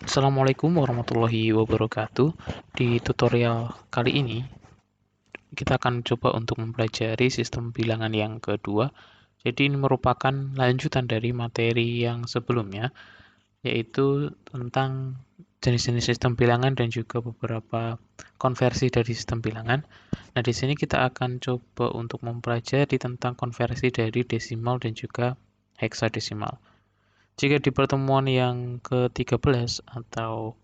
Assalamualaikum warahmatullahi wabarakatuh. Di tutorial kali ini, kita akan coba untuk mempelajari sistem bilangan yang kedua. Jadi ini merupakan lanjutan dari materi yang sebelumnya, yaitu tentang jenis-jenis sistem bilangan dan juga beberapa konversi dari sistem bilangan. Nah, di sini kita akan coba untuk mempelajari tentang konversi dari desimal dan juga heksadesimal. Jika di pertemuan yang ke-13 atau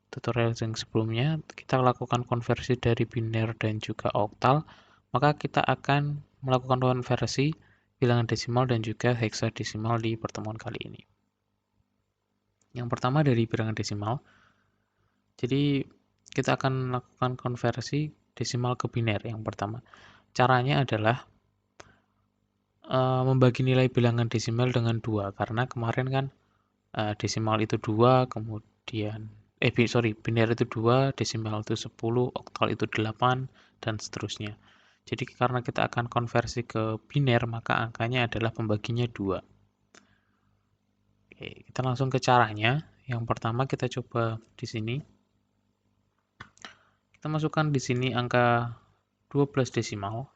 tutorial yang sebelumnya, kita lakukan konversi dari biner dan juga oktal, maka kita akan melakukan konversi bilangan desimal dan juga heksadesimal di pertemuan kali ini. Yang pertama dari bilangan desimal, jadi kita akan melakukan konversi desimal ke biner yang pertama. Caranya adalah membagi nilai bilangan desimal dengan 2, karena kemarin kan desimal itu 2, kemudian biner itu 2, desimal itu 10, oktal itu 8, dan seterusnya. Jadi karena kita akan konversi ke biner, maka angkanya adalah pembaginya 2. Oke, kita langsung ke caranya. Yang pertama kita coba di sini. Kita masukkan di sini angka 12 desimal.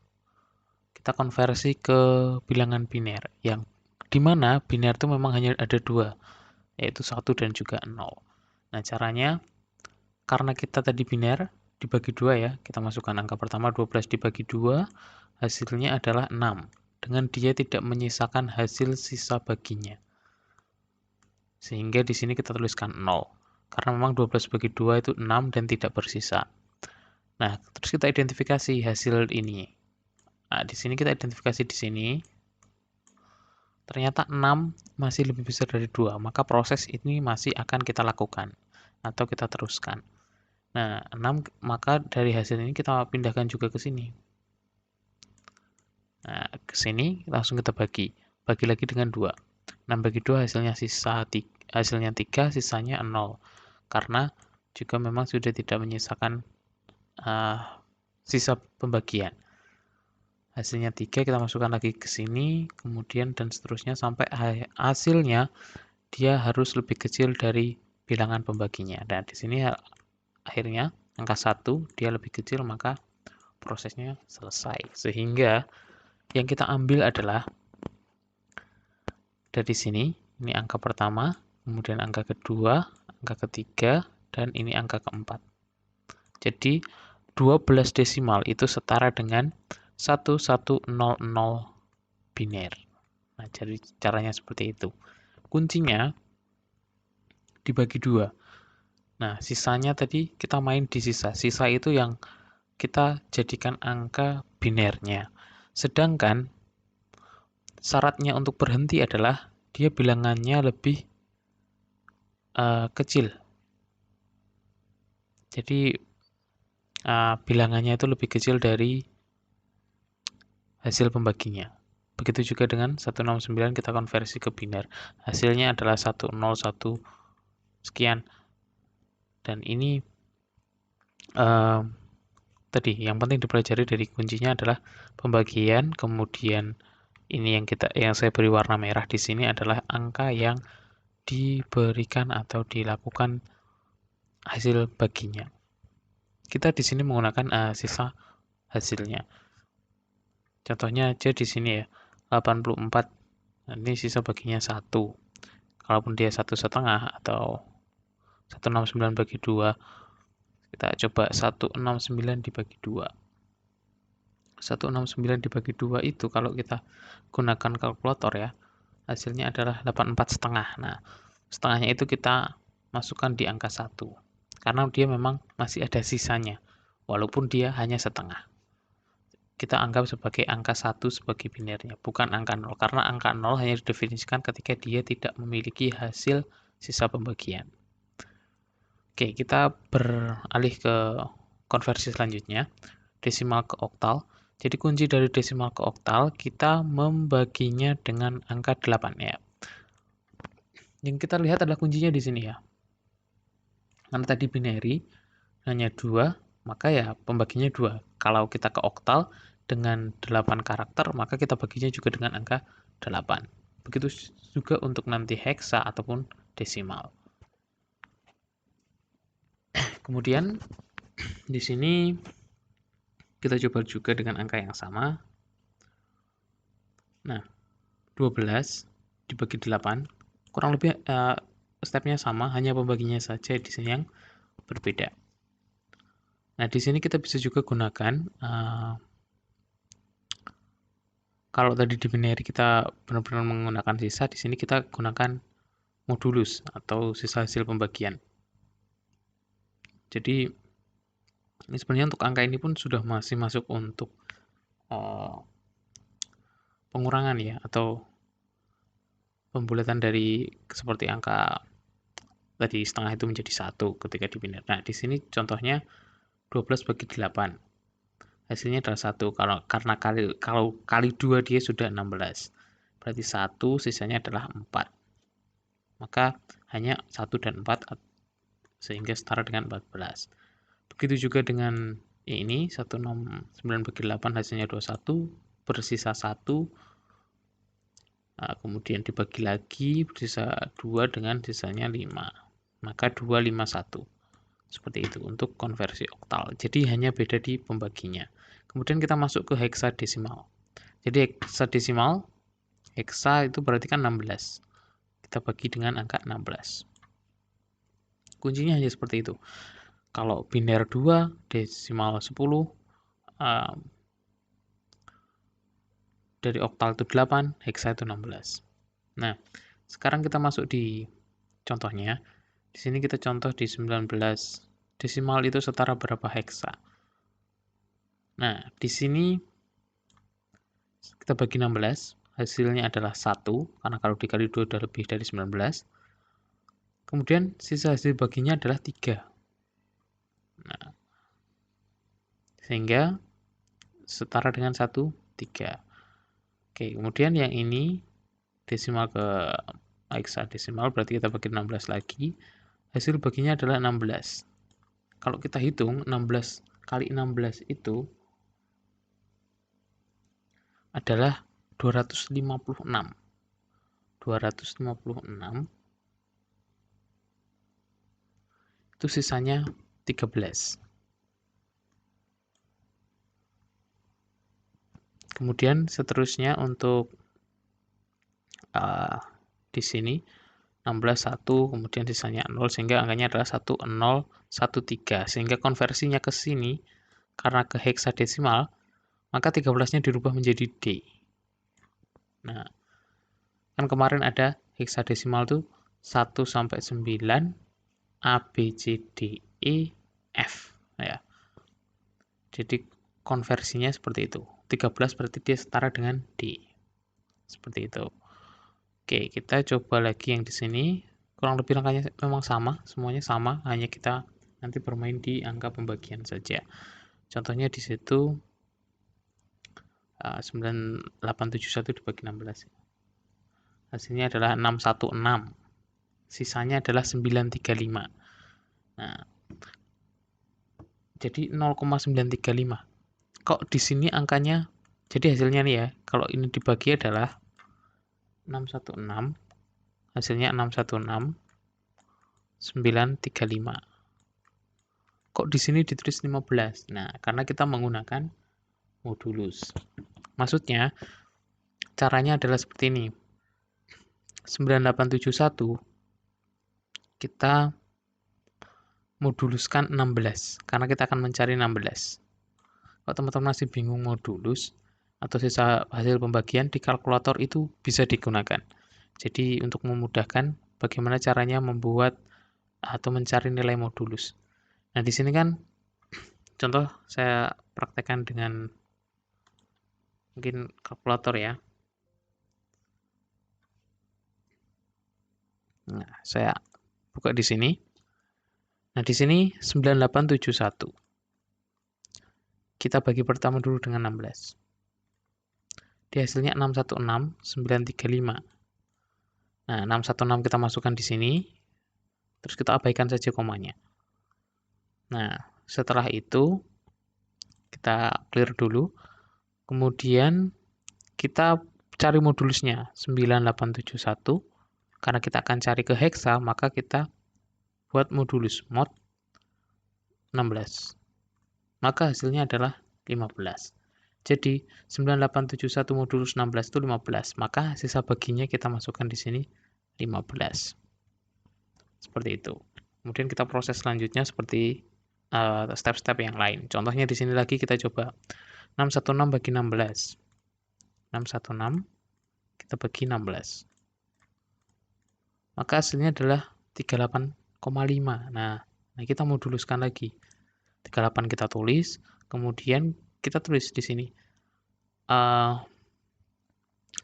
Kita konversi ke bilangan biner, yang dimana biner itu memang hanya ada 2, yaitu 1 dan juga 0. Nah, caranya, karena kita tadi biner, dibagi 2 ya, kita masukkan angka pertama 12 dibagi 2, hasilnya adalah 6. Dengan dia tidak menyisakan hasil sisa baginya. Sehingga di sini kita tuliskan 0. Karena memang 12 bagi 2 itu 6 dan tidak bersisa. Nah, terus kita identifikasi hasil ini. Nah, di sini kita identifikasi di sini. Ternyata 6 masih lebih besar dari 2, maka proses ini masih akan kita lakukan atau kita teruskan. Nah, 6, maka dari hasil ini kita pindahkan juga ke sini. Nah, ke sini langsung kita bagi. Bagi lagi dengan 2. 6 bagi 2 hasilnya 3, sisanya 0. Karena juga memang sudah tidak menyisakan sisa pembagian. Hasilnya 3, kita masukkan lagi ke sini, kemudian dan seterusnya sampai hasilnya dia harus lebih kecil dari bilangan pembaginya. Dan di sini akhirnya angka 1 dia lebih kecil, maka prosesnya selesai. Sehingga yang kita ambil adalah dari sini, ini angka pertama, kemudian angka kedua, angka ketiga, dan ini angka keempat. Jadi 12 desimal itu setara dengan 1100 biner. Nah, jadi caranya seperti itu. Kuncinya dibagi 2. Nah, sisanya tadi kita main di sisa. Sisa itu yang kita jadikan angka binernya. Sedangkan syaratnya untuk berhenti adalah dia bilangannya lebih kecil. Jadi bilangannya itu lebih kecil dari hasil pembaginya. Begitu juga dengan 169 kita konversi ke biner. Hasilnya adalah 101 sekian. Dan ini tadi yang penting dipelajari dari kuncinya adalah pembagian, kemudian ini yang saya beri warna merah di sini adalah angka yang diberikan atau dilakukan hasil baginya. Kita di sini menggunakan sisa hasilnya. Contohnya aja di sini ya, 84. Ini sisa baginya 1. Kalaupun dia 1,5 atau 169 bagi 2, kita coba 169 dibagi 2. 169 dibagi 2 itu kalau kita gunakan kalkulator ya, hasilnya adalah 84,5. Nah, setengahnya itu kita masukkan di angka 1. Karena dia memang masih ada sisanya, walaupun dia hanya setengah. Kita anggap sebagai angka 1 sebagai binernya, bukan angka 0. Karena angka 0 hanya didefinisikan ketika dia tidak memiliki hasil sisa pembagian. Oke, kita beralih ke konversi selanjutnya, desimal ke oktal. Jadi kunci dari desimal ke oktal, kita membaginya dengan angka 8 ya. Yang kita lihat adalah kuncinya di sini ya. Karena tadi binary hanya 2, maka ya pembaginya 2. Kalau kita ke oktal dengan 8 karakter, maka kita baginya juga dengan angka 8. Begitu juga untuk nanti heksa ataupun desimal. Kemudian di sini kita coba juga dengan angka yang sama. Nah, 12 dibagi 8, kurang lebih stepnya sama, hanya pembaginya saja di sini yang berbeda. Nah, di sini kita bisa juga gunakan, kalau tadi di binary kita benar-benar menggunakan sisa, di sini kita gunakan modulus atau sisa hasil pembagian. Jadi, ini sebenarnya untuk angka ini pun sudah masih masuk untuk pengurangan ya, atau pembulatan dari seperti angka tadi setengah itu menjadi 1 ketika di binary. Nah, di sini contohnya 12 bagi 8. Hasilnya adalah 1. Karena kalau kali 2 dia sudah 16. Berarti 1 sisanya adalah 4. Maka hanya 1 dan 4 sehingga setara dengan 14. Begitu juga dengan ini 9 bagi 8 hasilnya 21, bersisa 1. Nah, kemudian dibagi lagi bersisa 2 dengan sisanya 5. Maka 251. Seperti itu untuk konversi oktal. Jadi hanya beda di pembaginya. Kemudian kita masuk ke heksadesimal. Jadi heksadesimal, heksa itu berarti kan 16. Kita bagi dengan angka 16. Kuncinya hanya seperti itu. Kalau biner 2, desimal 10, dari oktal itu 8, heksa itu 16. Nah, sekarang kita masuk di contohnya. Di sini kita contoh di 19 desimal itu setara berapa heksa. Nah, di sini kita bagi 16, hasilnya adalah 1, karena kalau dikali 2 sudah lebih dari 19. Kemudian sisa hasil baginya adalah 3. Nah, sehingga setara dengan 1, 3. Oke, kemudian yang ini desimal ke heksadesimal, berarti kita bagi 16 lagi. Hasil baginya adalah 16. Kalau kita hitung, 16 kali 16 itu adalah 256. 256 itu sisanya 13. Kemudian seterusnya untuk di sini 16 1, kemudian sisanya 0, sehingga angkanya adalah 1013. Sehingga konversinya ke sini karena ke heksadesimal, maka 13-nya dirubah menjadi D. Nah, kan kemarin ada heksadesimal tuh 1 sampai 9 A B C D E F ya. Jadi konversinya seperti itu. 13 berarti dia setara dengan D. Seperti itu. Oke, kita coba lagi yang di sini. Kurang lebih angkanya memang sama, semuanya sama, hanya kita nanti bermain di angka pembagian saja. Contohnya di situ 9871 dibagi 16. Hasilnya adalah 616. Sisanya adalah 935. Nah, jadi 0,935. Kok di sini angkanya, jadi hasilnya nih ya, kalau ini dibagi adalah 616, hasilnya 616, 935. Kok di sini ditulis 15? Nah, karena kita menggunakan modulus. Maksudnya, caranya adalah seperti ini. 9871, kita moduluskan 16, karena kita akan mencari 16. Kalau teman-teman masih bingung modulus, atau sisa hasil pembagian di kalkulator itu bisa digunakan. Jadi untuk memudahkan bagaimana caranya membuat atau mencari nilai modulus. Nah, di sini kan contoh saya praktekkan dengan mungkin kalkulator ya. Nah, saya buka di sini. Nah, di sini 9871. Kita bagi pertama dulu dengan 16. Di hasilnya 616, 935. Nah, 616 kita masukkan di sini. Terus kita abaikan saja komanya. Nah, setelah itu kita clear dulu. Kemudian kita cari modulusnya 9871. Karena kita akan cari ke heksa, maka kita buat modulus mod 16. Maka hasilnya adalah 15. Jadi 9871 modulus 16 itu 15. Maka sisa baginya kita masukkan di sini 15. Seperti itu. Kemudian kita proses selanjutnya seperti step-step yang lain. Contohnya di sini lagi kita coba 616 bagi 16. 616 kita bagi 16. Maka hasilnya adalah 38,5. Nah, kita moduluskan lagi. 38 kita tulis, kemudian kita tulis di sini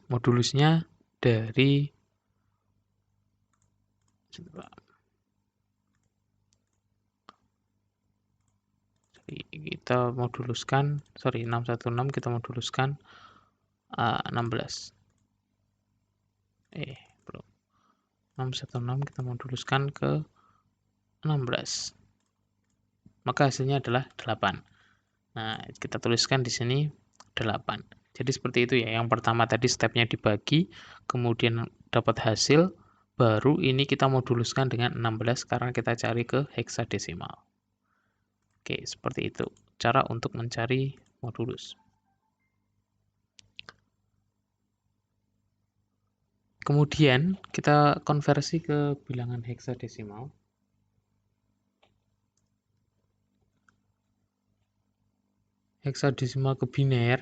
modulusnya dari kita moduluskan 616 kita moduluskan 16 belum 616 kita moduluskan ke 16, maka hasilnya adalah 8. Nah, kita tuliskan di sini 8. Jadi seperti itu ya. Yang pertama tadi stepnya dibagi, kemudian dapat hasil, baru ini kita moduluskan dengan 16 karena kita cari ke heksadesimal. Oke, seperti itu cara untuk mencari modulus. Kemudian kita konversi ke bilangan heksadesimal. Heksadesimal ke biner,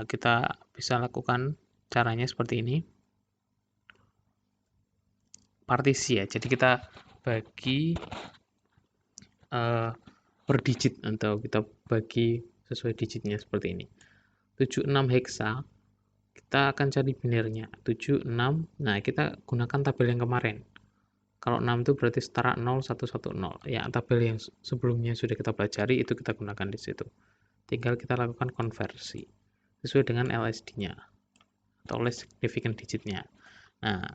kita bisa lakukan caranya seperti ini. Partisi ya, jadi kita bagi per digit atau kita bagi sesuai digitnya seperti ini. 76 heksa, kita akan cari binernya. 76, nah kita gunakan tabel yang kemarin. Kalau 6 itu berarti setara 0110. Ya, tabel yang sebelumnya sudah kita pelajari itu kita gunakan di situ. Tinggal kita lakukan konversi sesuai dengan LSD-nya atau less significant digitnya. Nah,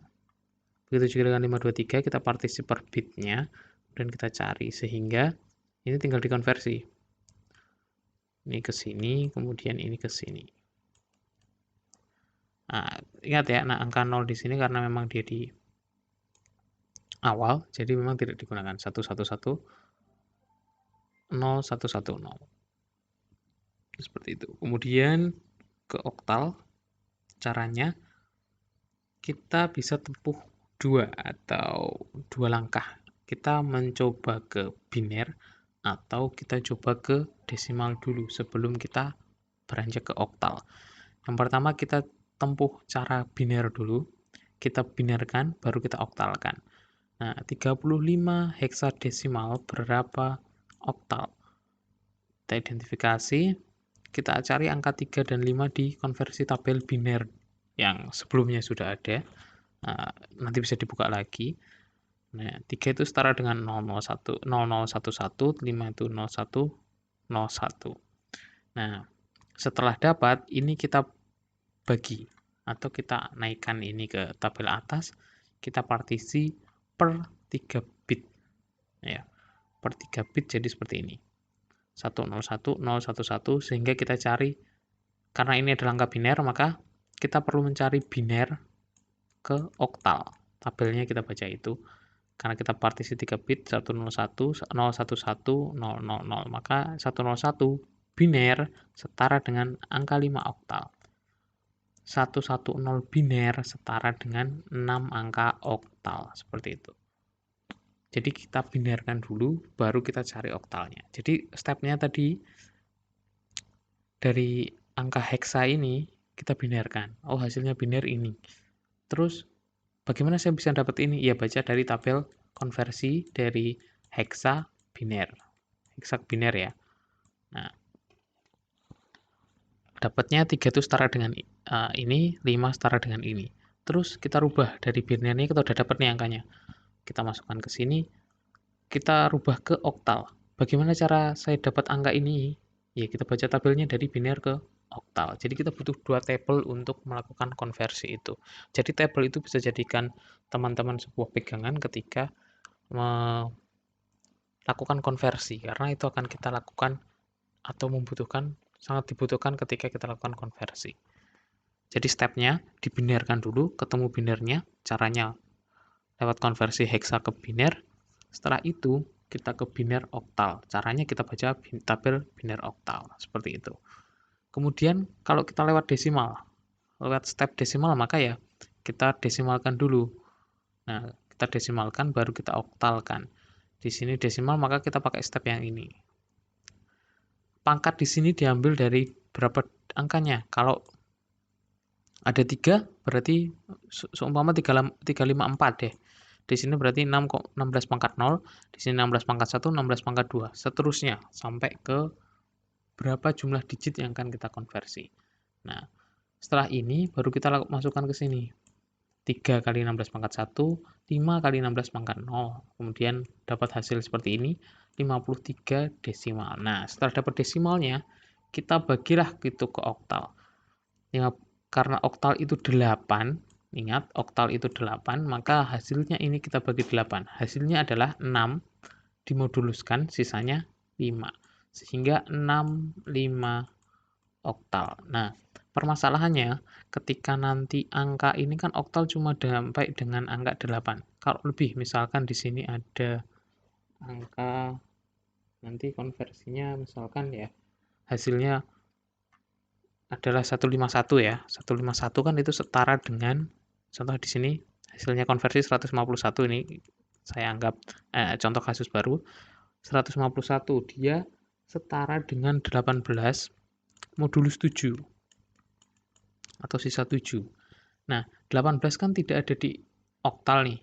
begitu juga dengan 523 kita partisi per bitnya dan kita cari sehingga ini tinggal dikonversi. Ini ke sini, kemudian ini ke sini. Nah, ingat ya, angka 0 di sini karena memang dia di awal, jadi memang tidak digunakan 111 0110. Seperti itu. Kemudian ke oktal, caranya kita bisa tempuh dua langkah. Kita mencoba ke biner atau kita coba ke desimal dulu sebelum kita beranjak ke oktal. Yang pertama kita tempuh cara biner dulu, kita binerkan baru kita oktalkan. Nah, 35 heksadesimal berapa oktal? Kita identifikasi, kita cari angka 3 dan 5 di konversi tabel biner yang sebelumnya sudah ada. Nanti bisa dibuka lagi. Nah, 3 itu setara dengan 0011, 5 itu 0101. Nah, setelah dapat, ini kita bagi atau kita naikkan ini ke tabel atas, kita partisi per 3 bit. Ya, per 3 bit jadi seperti ini. 101, 011, sehingga kita cari, karena ini adalah angka biner, maka kita perlu mencari biner ke oktal. Tabelnya kita baca itu. Karena kita partisi 3 bit, 101, 011, 000, maka 101 biner setara dengan angka 5 oktal. 110 biner setara dengan 6 angka oktal, seperti itu. Jadi kita binerkan dulu, baru kita cari oktalnya. Jadi stepnya tadi, dari angka heksa ini, kita binerkan. Oh, hasilnya biner ini. Terus, bagaimana saya bisa dapat ini? Ya, baca dari tabel konversi dari heksa biner. Heksa biner ya. Nah, dapatnya 3 itu setara dengan ini, 5 setara dengan ini. Terus kita rubah dari binernya, kita udah dapat nih angkanya. Kita masukkan ke sini, kita rubah ke oktal. Bagaimana cara saya dapat angka ini? Ya, kita baca tabelnya dari biner ke oktal. Jadi kita butuh 2 tabel untuk melakukan konversi itu. Jadi tabel itu bisa jadikan teman-teman sebuah pegangan ketika melakukan konversi, karena itu akan kita lakukan atau sangat dibutuhkan ketika kita lakukan konversi. Jadi stepnya dibinarkan dulu, ketemu binernya, caranya lewat konversi heksa ke biner. Setelah itu kita ke biner oktal. Caranya kita baca tabel biner oktal, seperti itu. Kemudian kalau kita lewat desimal, lewat step desimal, maka ya kita desimalkan dulu. Nah, kita desimalkan baru kita oktalkan. Di sini desimal, maka kita pakai step yang ini. Pangkat di sini diambil dari berapa angkanya. Kalau ada 3, berarti seumpama 354 deh. Di sini berarti 16 pangkat 0, di sini 16 pangkat 1, 16 pangkat 2, seterusnya sampai ke berapa jumlah digit yang akan kita konversi. Nah, setelah ini baru kita masukkan ke sini. 3 kali 16 pangkat 1, 5 kali 16 pangkat 0. Kemudian dapat hasil seperti ini, 53 desimal. Nah, setelah dapat desimalnya, kita bagilah gitu ke oktal. Ya, karena oktal itu 8, ingat oktal itu 8, maka hasilnya ini kita bagi 8. Hasilnya adalah 6 dimoduluskan, sisanya 5. Sehingga 65 oktal. Nah, permasalahannya ketika nanti angka ini kan oktal cuma sampai dengan angka 8. Kalau lebih, misalkan di sini ada angka, nanti konversinya misalkan ya, hasilnya adalah 151 ya. 151 kan itu setara dengan, contoh di sini hasilnya konversi 151, ini saya anggap contoh kasus baru. 151 dia setara dengan 18 modulus 7 atau sisa 7. Nah, 18 kan tidak ada di oktal nih.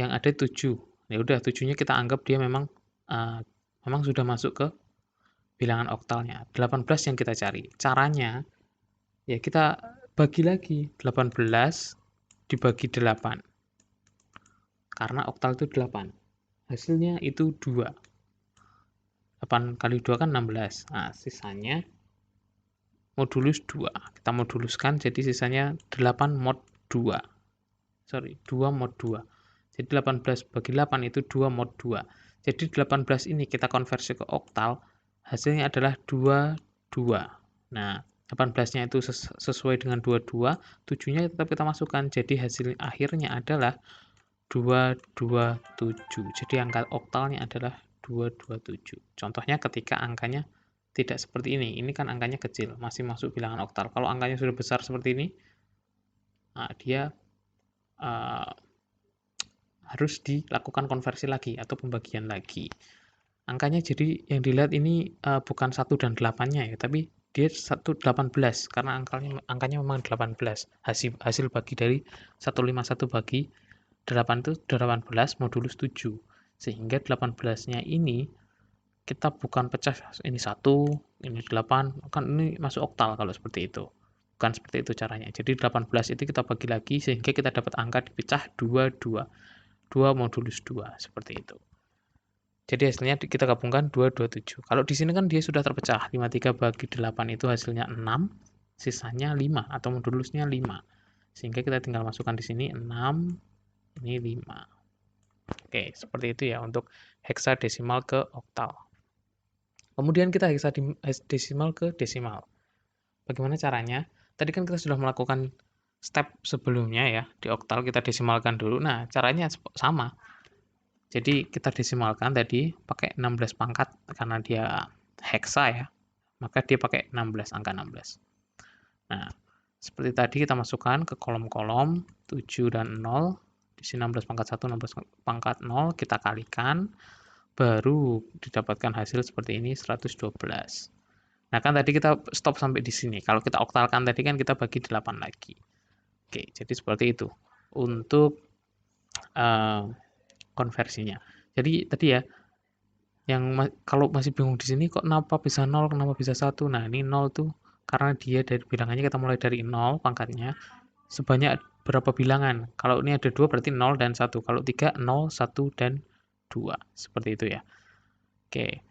Yang ada 7. Ya udah, 7-nya kita anggap dia memang sudah masuk ke bilangan oktalnya. 18 yang kita cari. Caranya ya kita bagi lagi 18 dibagi 8. Karena oktal itu 8. Hasilnya itu 2. 8 kali 2 kan 16. Nah, sisanya modulus 2. Kita moduluskan jadi sisanya 8 mod 2. 2 mod 2. Jadi 18 bagi 8 itu 2 mod 2. Jadi 18 ini kita konversi ke oktal, hasilnya adalah 22. Nah, 18-nya itu sesuai dengan 22, 7-nya tetap kita masukkan. Jadi hasil akhirnya adalah 227. Jadi angka oktalnya adalah 227. Contohnya ketika angkanya tidak seperti ini kan angkanya kecil, masih masuk bilangan oktal. Kalau angkanya sudah besar seperti ini, nah dia harus dilakukan konversi lagi atau pembagian lagi. Angkanya jadi yang dilihat ini bukan 1 dan 8-nya ya, tapi dia 118 karena angkanya memang 18. Hasil bagi dari 151 bagi 8 itu 18 modulus 7. Sehingga 18-nya ini kita bukan pecah ini 1, ini 8, kan ini masuk oktal kalau seperti itu. Bukan seperti itu caranya. Jadi 18 itu kita bagi lagi sehingga kita dapat angka dipecah 22. 2 modulus 2, seperti itu. Jadi hasilnya kita gabungkan 227. Kalau di sini kan dia sudah terpecah, 53 bagi 8 itu hasilnya 6, sisanya 5 atau modulusnya 5. Sehingga kita tinggal masukkan di sini 6, ini 5. Oke, seperti itu ya untuk heksadesimal ke oktal. Kemudian kita heksadesimal ke desimal. Bagaimana caranya? Tadi kan kita sudah melakukan step sebelumnya ya, di oktal kita desimalkan dulu. Nah, caranya sama. Jadi kita desimalkan tadi pakai 16 pangkat karena dia heksa ya, maka dia pakai 16, angka 16. Nah, seperti tadi kita masukkan ke kolom-kolom 7 dan 0. Di sini 16 pangkat 1, 16 pangkat 0, kita kalikan, baru didapatkan hasil seperti ini 112. Nah, kan tadi kita stop sampai di sini. Kalau kita oktalkan tadi kan kita bagi 8 lagi. Oke, jadi seperti itu untuk konversinya. Jadi tadi ya, yang kalau masih bingung di sini kok kenapa bisa 0, kenapa bisa 1. Nah, ini 0 tuh karena dia dari bilangannya kita mulai dari 0 pangkatnya sebanyak berapa bilangan. Kalau ini ada 2 berarti 0 dan 1. Kalau 3 0, 1 dan 2. Seperti itu ya. Oke.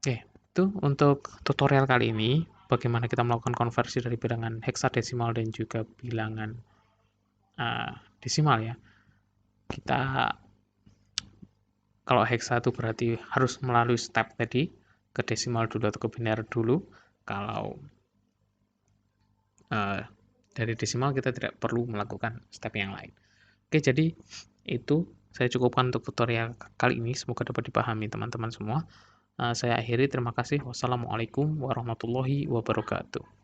Oke, itu untuk tutorial kali ini bagaimana kita melakukan konversi dari bilangan heksadesimal dan juga bilangan desimal ya. Kita kalau heksa itu berarti harus melalui step tadi, ke desimal dulu atau ke biner dulu. Kalau dari desimal kita tidak perlu melakukan step yang lain. Oke, jadi itu saya cukupkan untuk tutorial kali ini, semoga dapat dipahami teman-teman semua. Saya akhiri, terima kasih. Wassalamualaikum warahmatullahi wabarakatuh.